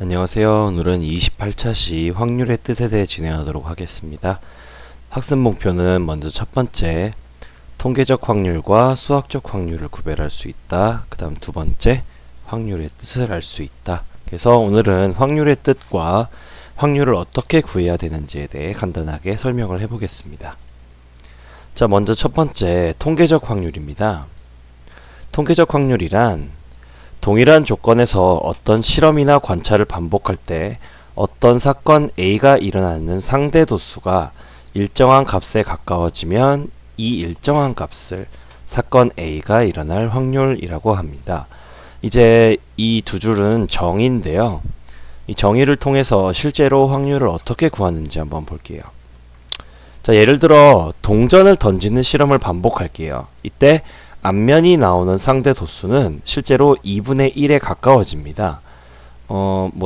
안녕하세요. 오늘은 28차 시 확률의 뜻에 대해 진행하도록 하겠습니다. 학습 목표는 먼저 첫 번째, 통계적 확률과 수학적 확률을 구별할 수 있다. 그 다음 두 번째, 확률의 뜻을 알 수 있다. 그래서 오늘은 확률의 뜻과 확률을 어떻게 구해야 되는지에 대해 간단하게 설명을 해보겠습니다. 자, 먼저 첫 번째, 통계적 확률입니다. 통계적 확률이란 동일한 조건에서 어떤 실험이나 관찰을 반복할 때 어떤 사건 A가 일어나는 상대 도수가 일정한 값에 가까워지면 이 일정한 값을 사건 A가 일어날 확률이라고 합니다. 이제 이 두 줄은 정의인데요. 이 정의를 통해서 실제로 확률을 어떻게 구하는지 한번 볼게요. 자, 예를 들어 동전을 던지는 실험을 반복할게요. 이때 앞면이 나오는 상대 도수는 실제로 2분의 1에 가까워집니다.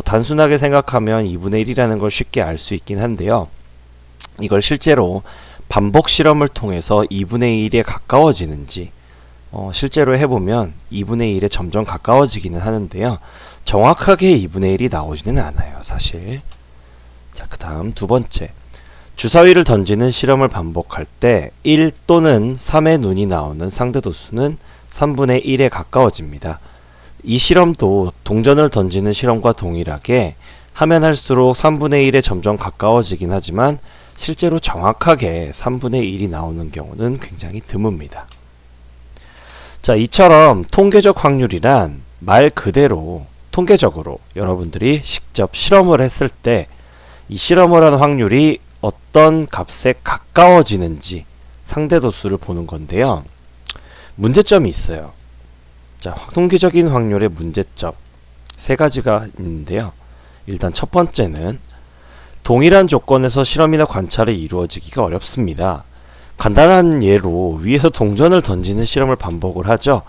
단순하게 생각하면 2분의 1이라는 걸 쉽게 알 수 있긴 한데요. 이걸 실제로 반복 실험을 통해서 2분의 1에 가까워지는지 실제로 해보면 2분의 1에 점점 가까워지기는 하는데요. 정확하게 2분의 1이 나오지는 않아요, 사실. 자, 그 다음 두 번째. 주사위를 던지는 실험을 반복할 때 1 또는 3의 눈이 나오는 상대 도수는 3분의 1에 가까워집니다. 이 실험도 동전을 던지는 실험과 동일하게 하면 할수록 3분의 1에 점점 가까워지긴 하지만 실제로 정확하게 3분의 1이 나오는 경우는 굉장히 드뭅니다. 자, 이처럼 통계적 확률이란 말 그대로 통계적으로 여러분들이 직접 실험을 했을 때 이 실험을 한 확률이 어떤 값에 가까워지는지 상대도수를 보는 건데요. 문제점이 있어요. 자, 통계적인 확률의 문제점 세 가지가 있는데요. 일단 첫 번째는 동일한 조건에서 실험이나 관찰이 이루어지기가 어렵습니다. 간단한 예로 위에서 동전을 던지는 실험을 반복을 하죠.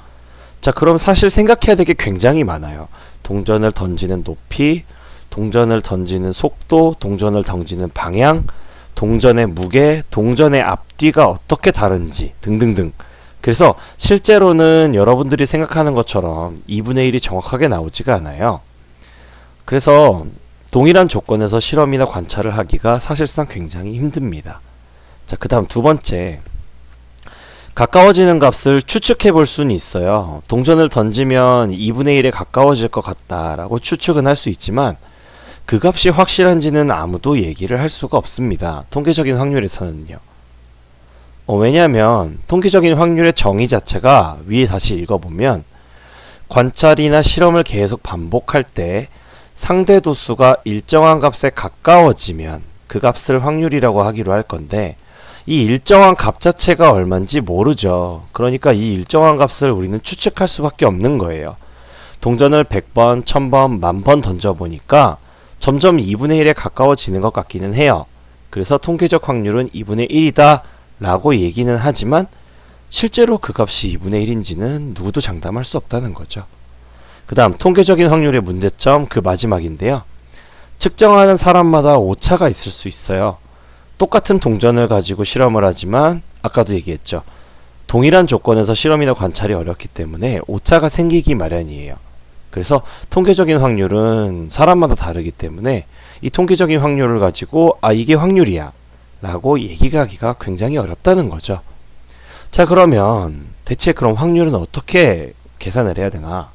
자, 그럼 사실 생각해야 될 게 굉장히 많아요. 동전을 던지는 높이, 동전을 던지는 속도, 동전을 던지는 방향, 동전의 무게, 동전의 앞뒤가 어떻게 다른지 등등등. 그래서 실제로는 여러분들이 생각하는 것처럼 2분의 1이 정확하게 나오지가 않아요. 그래서 동일한 조건에서 실험이나 관찰을 하기가 사실상 굉장히 힘듭니다. 자, 그 다음 두 번째. 가까워지는 값을 추측해 볼 수는 있어요. 동전을 던지면 2분의 1에 가까워질 것 같다라고 추측은 할 수 있지만 그 값이 확실한지는 아무도 얘기를 할 수가 없습니다. 통계적인 확률에서는요. 왜냐하면 통계적인 확률의 정의 자체가 위에 다시 읽어보면 관찰이나 실험을 계속 반복할 때 상대 도수가 일정한 값에 가까워지면 그 값을 확률이라고 하기로 할 건데 이 일정한 값 자체가 얼마인지 모르죠. 그러니까 이 일정한 값을 우리는 추측할 수밖에 없는 거예요. 동전을 100번, 1000번, 10,000번 던져보니까 점점 2분의 1에 가까워지는 것 같기는 해요. 그래서 통계적 확률은 2분의 1이다 라고 얘기는 하지만 실제로 그 값이 2분의 1인지는 누구도 장담할 수 없다는 거죠. 그 다음 통계적인 확률의 문제점 그 마지막인데요. 측정하는 사람마다 오차가 있을 수 있어요. 똑같은 동전을 가지고 실험을 하지만 아까도 얘기했죠. 동일한 조건에서 실험이나 관찰이 어렵기 때문에 오차가 생기기 마련이에요. 그래서 통계적인 확률은 사람마다 다르기 때문에 이 통계적인 확률을 가지고 이게 확률이야 라고 얘기가 하기가 굉장히 어렵다는 거죠. 자, 그러면 대체 그럼 확률은 어떻게 계산을 해야 되나?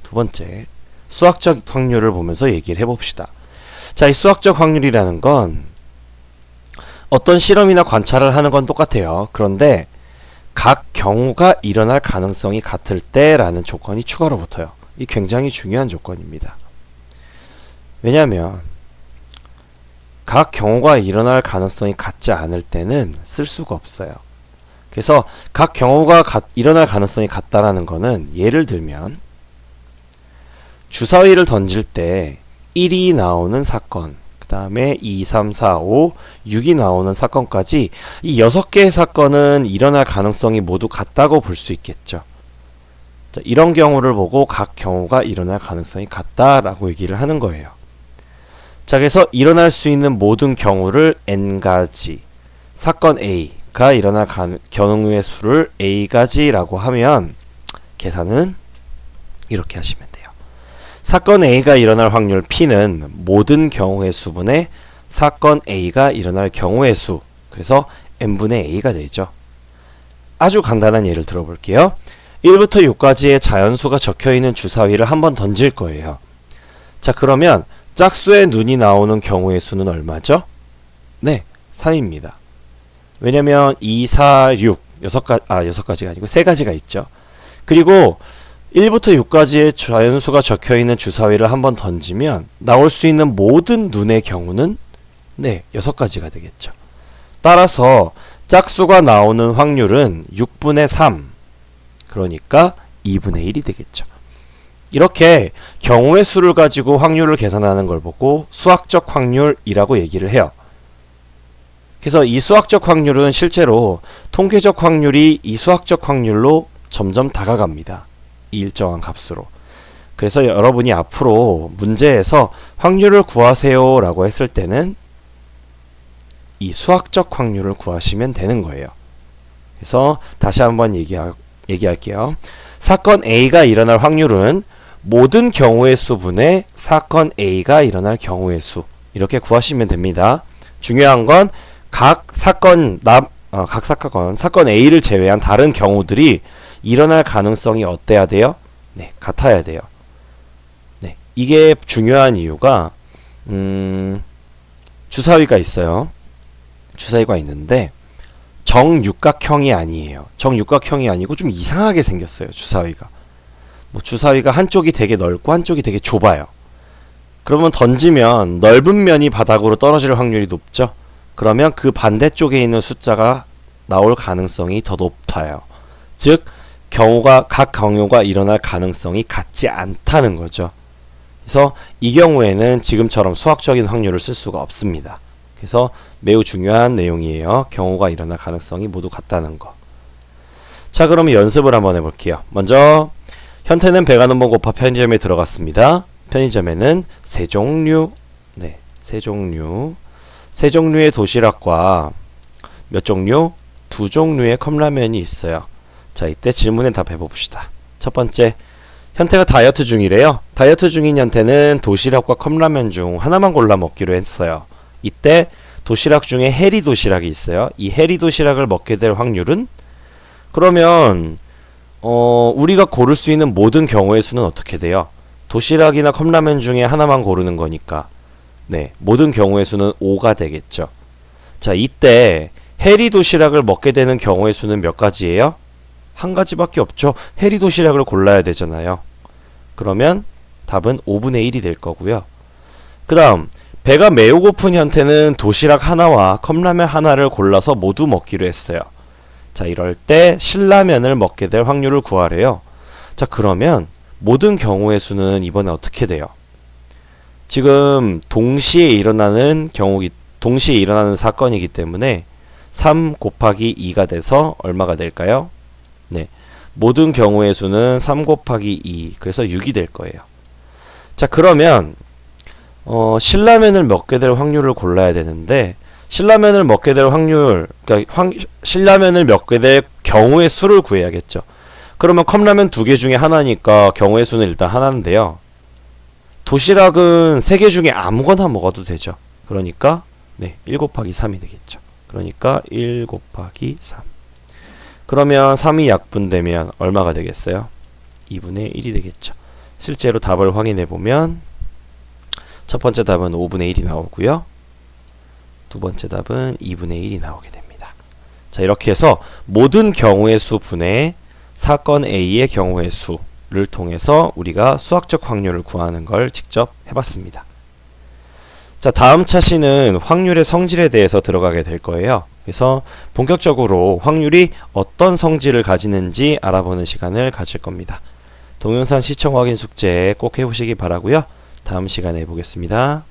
두 번째, 수학적 확률을 보면서 얘기를 해봅시다. 자, 이 수학적 확률이라는 건 어떤 실험이나 관찰을 하는 건 똑같아요. 그런데 각 경우가 일어날 가능성이 같을 때라는 조건이 추가로 붙어요. 이 굉장히 중요한 조건입니다. 왜냐하면 각 경우가 일어날 가능성이 같지 않을 때는 쓸 수가 없어요. 그래서 각 경우가 일어날 가능성이 같다라는 거는 예를 들면 주사위를 던질 때 1이 나오는 사건, 그 다음에 2, 3, 4, 5, 6이 나오는 사건까지 이 6개의 사건은 일어날 가능성이 모두 같다고 볼 수 있겠죠. 자, 이런 경우를 보고 각 경우가 일어날 가능성이 같다라고 얘기를 하는 거예요. 자, 그래서 일어날 수 있는 모든 경우를 n가지, 사건 A가 일어날 경우의 수를 A가지라고 하면 계산은 이렇게 하시면 돼요. 사건 A가 일어날 확률 P는 모든 경우의 수분의 사건 A가 일어날 경우의 수, 그래서 n분의 a가 되죠. 아주 간단한 예를 들어볼게요. 1부터 6까지의 자연수가 적혀있는 주사위를 한번 던질 거예요. 자, 그러면 짝수의 눈이 나오는 경우의 수는 얼마죠? 네, 3입니다. 왜냐면 2, 4, 6, 6가지가 아니고 3가지가 있죠. 그리고 1부터 6까지의 자연수가 적혀있는 주사위를 한번 던지면 나올 수 있는 모든 눈의 경우는 네, 6가지가 되겠죠. 따라서 짝수가 나오는 확률은 6분의 3, 그러니까 2분의 1이 되겠죠. 이렇게 경우의 수를 가지고 확률을 계산하는 걸 보고 수학적 확률이라고 얘기를 해요. 그래서 이 수학적 확률은 실제로 통계적 확률이 이 수학적 확률로 점점 다가갑니다. 이 일정한 값으로. 그래서 여러분이 앞으로 문제에서 확률을 구하세요 라고 했을 때는 이 수학적 확률을 구하시면 되는 거예요. 그래서 다시 한번 얘기할게요. 사건 A가 일어날 확률은 모든 경우의 수분의 사건 A가 일어날 경우의 수, 이렇게 구하시면 됩니다. 중요한 건 각 사건 A를 제외한 다른 경우들이 일어날 가능성이 어때야 돼요? 네, 같아야 돼요. 네, 이게 중요한 이유가 주사위가 있어요. 주사위가 있는데 정육각형이 아니에요. 정육각형이 아니고 좀 이상하게 생겼어요. 주사위가. 주사위가 한쪽이 되게 넓고 한쪽이 되게 좁아요. 그러면 던지면 넓은 면이 바닥으로 떨어질 확률이 높죠. 그러면 그 반대쪽에 있는 숫자가 나올 가능성이 더 높아요. 즉 각 경우가 일어날 가능성이 같지 않다는 거죠. 그래서 이 경우에는 지금처럼 수학적인 확률을 쓸 수가 없습니다. 그래서 매우 중요한 내용이에요. 경우가 일어날 가능성이 모두 같다는 거. 자, 그러면 연습을 한번 해볼게요. 먼저 현태는 배가는번 곱합 편의점에 들어갔습니다. 편의점에는 세 종류의 도시락과 몇 종류? 2종류의 컵라면이 있어요. 자, 이때 질문에 답해 봅시다. 첫 번째, 현태가 다이어트 중이래요. 다이어트 중인 현태는 도시락과 컵라면 중 하나만 골라 먹기로 했어요. 이때 도시락 중에 해리 도시락이 있어요. 이 해리 도시락을 먹게 될 확률은? 그러면 우리가 고를 수 있는 모든 경우의 수는 어떻게 돼요? 도시락이나 컵라면 중에 하나만 고르는 거니까 네, 모든 경우의 수는 5가 되겠죠. 자, 이때 해리 도시락을 먹게 되는 경우의 수는 몇 가지예요? 한 가지밖에 없죠. 해리 도시락을 골라야 되잖아요. 그러면 답은 5분의 1이 될 거고요. 그 다음 배가 매우 고픈 현태는 도시락 하나와 컵라면 하나를 골라서 모두 먹기로 했어요. 자, 이럴 때 신라면을 먹게 될 확률을 구하래요. 자, 그러면 모든 경우의 수는 이번에 어떻게 돼요? 지금 동시에 일어나는 사건이기 때문에 3 곱하기 2가 돼서 얼마가 될까요? 네, 모든 경우의 수는 3 곱하기 2, 그래서 6이 될 거예요. 자, 그러면 신라면을 먹게 될 확률을 골라야 되는데 신라면을 먹게 될 확률, 그러니까 신라면을 먹게 될 경우의 수를 구해야겠죠. 그러면 컵라면 2개 중에 하나니까 경우의 수는 일단 하나인데요. 도시락은 3개 중에 아무거나 먹어도 되죠. 그러니까 네, 1 곱하기 3이 되겠죠. 그러니까 1 곱하기 3. 그러면 3이 약분되면 얼마가 되겠어요? 2분의 1이 되겠죠. 실제로 답을 확인해 보면 첫 번째 답은 5분의 1이 나오고요. 두 번째 답은 2분의 1이 나오게 됩니다. 자, 이렇게 해서 모든 경우의 수 분의 사건 A의 경우의 수를 통해서 우리가 수학적 확률을 구하는 걸 직접 해봤습니다. 자, 다음 차시는 확률의 성질에 대해서 들어가게 될 거예요. 그래서 본격적으로 확률이 어떤 성질을 가지는지 알아보는 시간을 가질 겁니다. 동영상 시청 확인 숙제 꼭 해보시기 바라고요. 다음 시간에 보겠습니다.